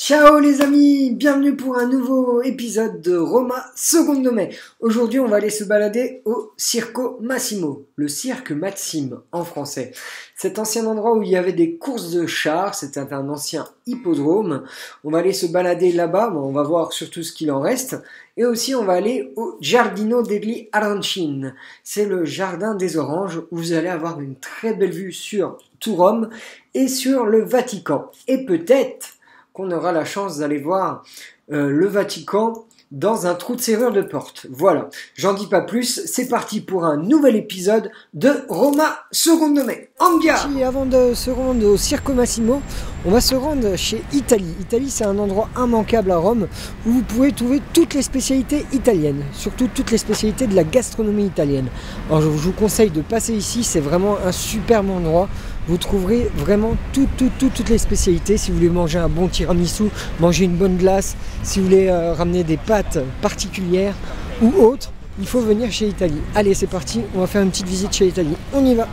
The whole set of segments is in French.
Ciao les amis, bienvenue pour un nouveau épisode de Roma Secondo Me. Aujourd'hui on va aller se balader au Circo Massimo, le cirque Maxime en français. Cet ancien endroit où il y avait des courses de chars, c'était un ancien hippodrome. On va aller se balader là-bas, on va voir surtout ce qu'il en reste. Et aussi on va aller au Giardino degli Arancini, c'est le jardin des oranges où vous allez avoir une très belle vue sur tout Rome et sur le Vatican. Et peut-être qu'on aura la chance d'aller voir le Vatican dans un trou de serrure de porte. Voilà, j'en dis pas plus, c'est parti pour un nouvel épisode de Roma Secondo Me. Andiamo! Avant de se rendre au Circo Massimo, on va se rendre chez Italie. Italie, c'est un endroit immanquable à Rome où vous pouvez trouver toutes les spécialités italiennes, surtout toutes les spécialités de la gastronomie italienne. Alors je vous conseille de passer ici, c'est vraiment un superbe endroit. Vous trouverez vraiment toutes les spécialités. Si vous voulez manger un bon tiramisu, manger une bonne glace, si vous voulez ramener des pâtes particulières ou autres, il faut venir chez Italie. Allez, c'est parti, on va faire une petite visite chez Italie. On y va.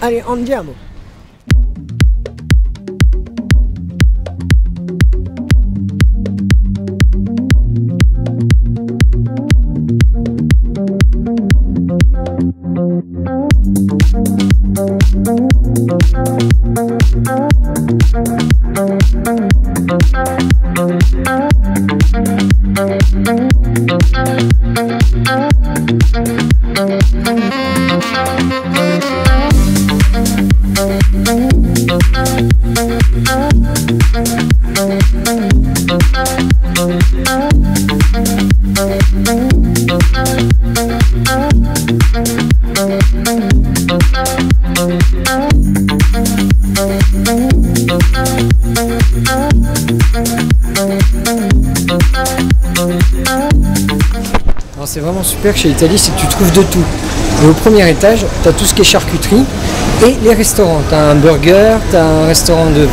Allez, andiamo. Alors c'est vraiment super chez Italie, c'est que tu trouves de tout. Et au premier étage, tu as tout ce qui est charcuterie et les restaurants. Tu as un burger, tu as un restaurant de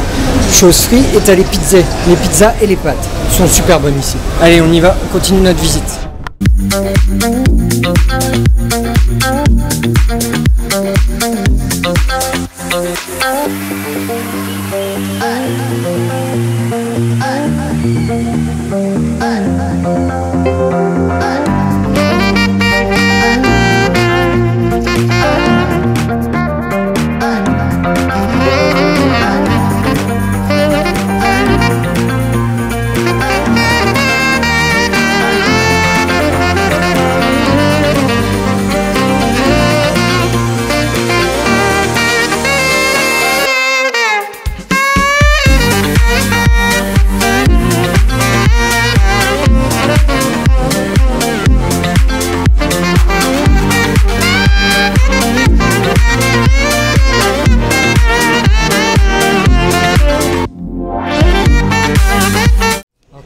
choses frites et tu as les pizzas et les pâtes. Elles sont super bonnes ici. Allez, on y va, on continue notre visite.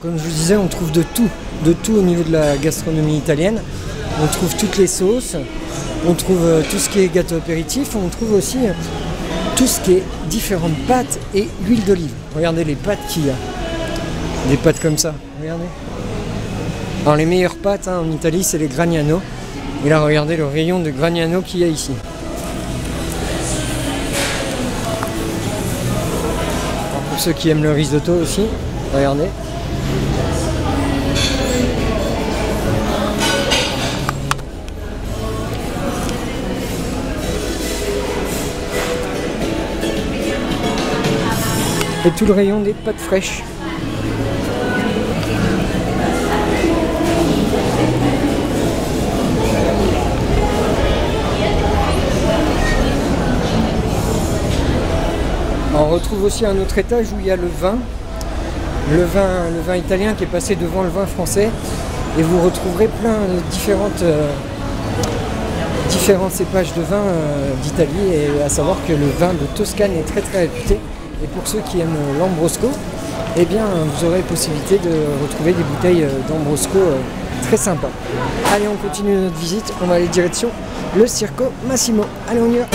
Comme je vous disais, on trouve de tout au niveau de la gastronomie italienne. On trouve toutes les sauces, on trouve tout ce qui est gâteau apéritif, on trouve aussi tout ce qui est différentes pâtes et huile d'olive. Regardez les pâtes qu'il y a. Des pâtes comme ça, regardez. Alors les meilleures pâtes en Italie, c'est les Gragnano. Et là, regardez le rayon de Gragnano qu'il y a ici. Alors, pour ceux qui aiment le risotto aussi, regardez. Et tout le rayon des pâtes fraîches. On retrouve aussi un autre étage où il y a le vin italien qui est passé devant le vin français. Et vous retrouverez plein de différents cépages de vin d'Italie. Et à savoir que le vin de Toscane est très réputé. Et pour ceux qui aiment l'Ambrosco, eh bien, vous aurez possibilité de retrouver des bouteilles d'Ambrosco très sympas. Allez, on continue notre visite. On va aller direction le Circo Massimo. Allez, on y va.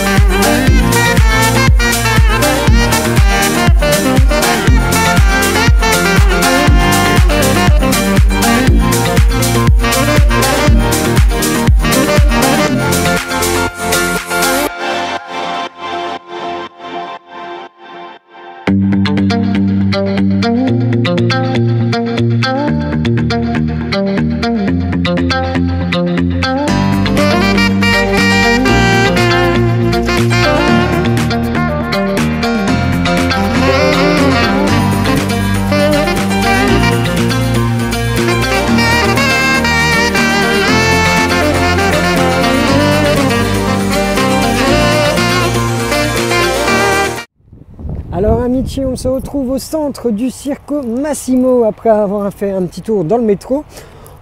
Alors amici, on se retrouve au centre du Circo Massimo après avoir fait un petit tour dans le métro.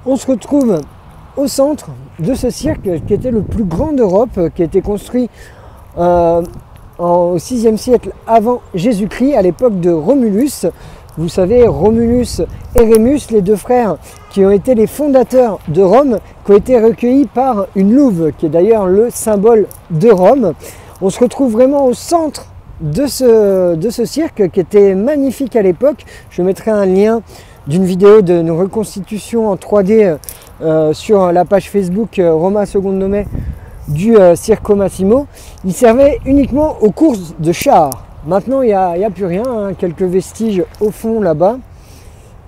On se retrouve au centre de ce cirque qui était le plus grand d'Europe, qui a été construit au 6e siècle avant Jésus-Christ, à l'époque de Romulus. Vous savez, Romulus et Rémus, les deux frères qui ont été les fondateurs de Rome, qui ont été recueillis par une louve, qui est d'ailleurs le symbole de Rome. On se retrouve vraiment au centre de ce cirque qui était magnifique à l'époque. Je mettrai un lien d'une vidéo de nos reconstitutions en 3D sur la page Facebook Roma Secondo Nome du Circo Massimo. Il servait uniquement aux courses de chars. Maintenant il n'y a plus rien, hein, quelques vestiges au fond là-bas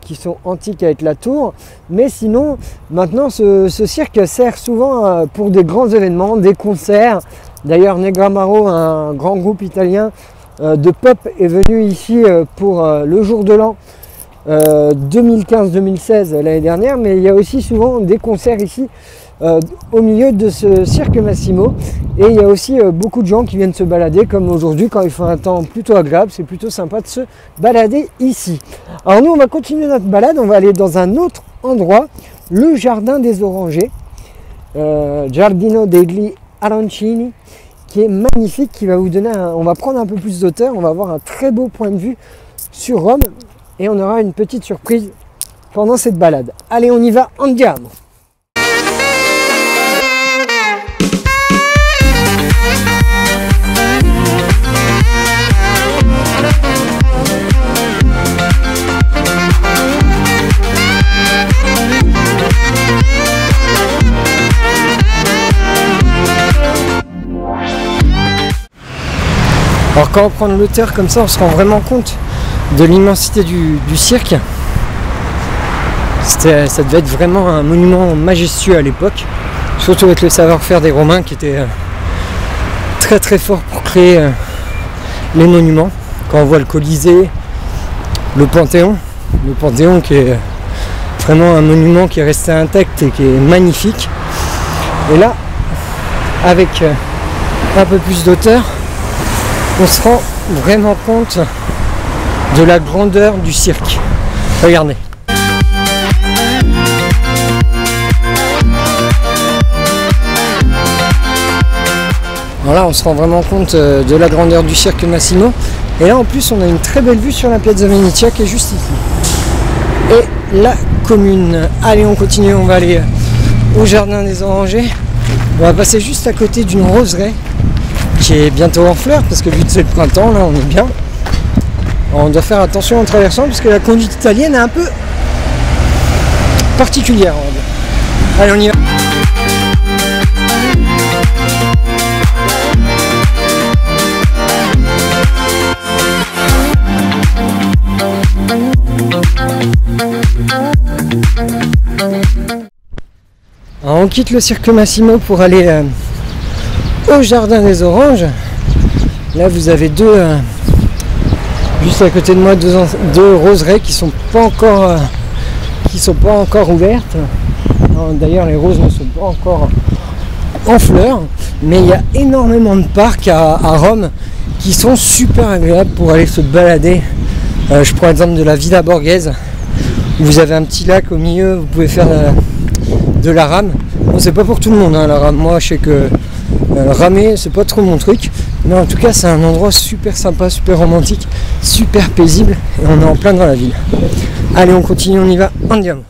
qui sont antiques avec la tour, mais sinon maintenant ce cirque sert souvent pour des grands événements, des concerts. D'ailleurs Negramaro, un grand groupe italien de pop, est venu ici pour le jour de l'an 2015-2016 l'année dernière, mais il y a aussi souvent des concerts ici au milieu de ce Cirque Massimo, et il y a aussi beaucoup de gens qui viennent se balader comme aujourd'hui quand il fait un temps plutôt agréable. C'est plutôt sympa de se balader ici. Alors nous on va continuer notre balade, on va aller dans un autre endroit, le Jardin des Orangers, Giardino degli Arancini, qui est magnifique, qui va vous donner on va prendre un peu plus d'auteur, on va avoir un très beau point de vue sur Rome et on aura une petite surprise pendant cette balade. Allez, on y va, andiamo! Alors quand on prend de l'auteur comme ça, on se rend vraiment compte de l'immensité du cirque. Ça devait être vraiment un monument majestueux à l'époque, surtout avec le savoir-faire des Romains qui était très très fort pour créer les monuments. Quand on voit le Colisée, le Panthéon qui est vraiment un monument qui est resté intact et qui est magnifique. Et là, avec un peu plus d'auteur, on se rend vraiment compte de la grandeur du cirque. Regardez. Voilà, on se rend vraiment compte de la grandeur du Cirque Massimo. Et là en plus on a une très belle vue sur la Piazza Venezia qui est juste ici. Et la commune. Allez, on continue, on va aller au Jardin des Orangers. On va passer juste à côté d'une roseraie qui est bientôt en fleurs, parce que vu que c'est le printemps, là on est bien. On doit faire attention en traversant parce que la conduite italienne est un peu particulière. Allez, on y va. Alors, on quitte le Cirque Massimo pour aller au Jardin des Oranges. Là vous avez juste à côté de moi deux roseraies qui sont pas encore ouvertes. D'ailleurs les roses ne sont pas encore en fleurs, mais il y a énormément de parcs à Rome qui sont super agréables pour aller se balader. Je prends l'exemple de la Villa Borghese où vous avez un petit lac au milieu, vous pouvez faire de la rame. Bon, c'est pas pour tout le monde hein, la rame, moi je sais que ramer c'est pas trop mon truc, mais en tout cas c'est un endroit super sympa, super romantique, super paisible, et on est en plein dans la ville. Allez, on continue, on y va, andiamo.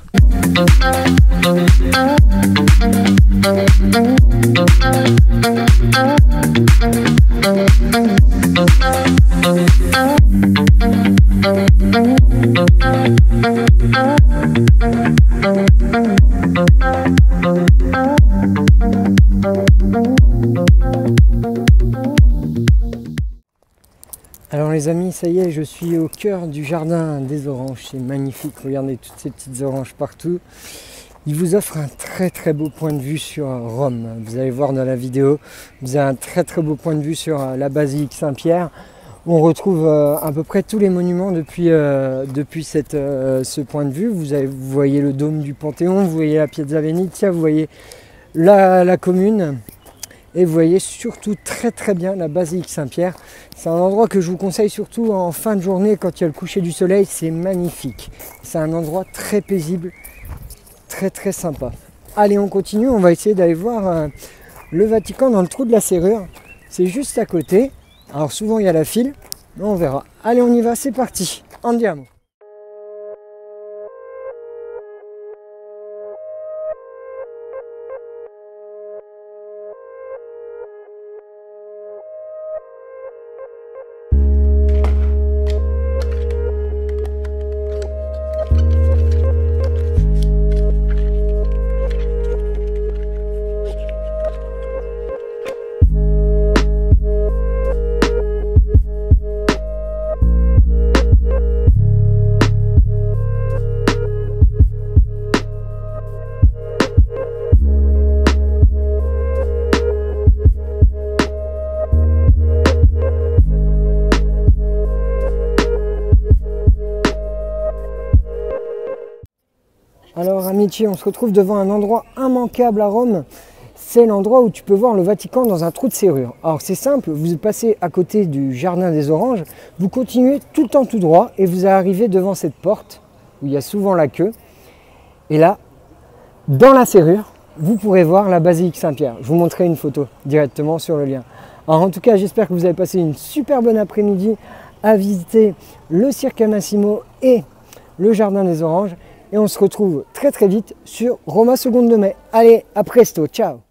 Alors les amis, ça y est, je suis au cœur du Jardin des Oranges, c'est magnifique, regardez toutes ces petites oranges partout. Il vous offre un très très beau point de vue sur Rome, vous allez voir dans la vidéo, vous avez un très très beau point de vue sur la basilique Saint-Pierre. On retrouve à peu près tous les monuments depuis ce point de vue. Vous voyez le dôme du Panthéon, vous voyez la Piazza Venezia, vous voyez la commune. Et vous voyez surtout très bien la basilique Saint-Pierre. C'est un endroit que je vous conseille surtout en fin de journée quand il y a le coucher du soleil. C'est magnifique. C'est un endroit très paisible, très sympa. Allez, on continue. On va essayer d'aller voir le Vatican dans le trou de la serrure. C'est juste à côté. Alors souvent il y a la file, mais on verra. Allez, on y va, c'est parti. Andiamo. Alors amici, on se retrouve devant un endroit immanquable à Rome. C'est l'endroit où tu peux voir le Vatican dans un trou de serrure. Alors c'est simple, vous passez à côté du jardin des oranges, vous continuez tout en tout droit et vous arrivez devant cette porte où il y a souvent la queue. Et là, dans la serrure, vous pourrez voir la basilique Saint-Pierre. Je vous montrerai une photo directement sur le lien. Alors en tout cas, j'espère que vous avez passé une super bonne après-midi à visiter le Cirque Massimo et le jardin des oranges. Et on se retrouve très vite sur Roma Seconde de Mai. Allez, à presto, ciao!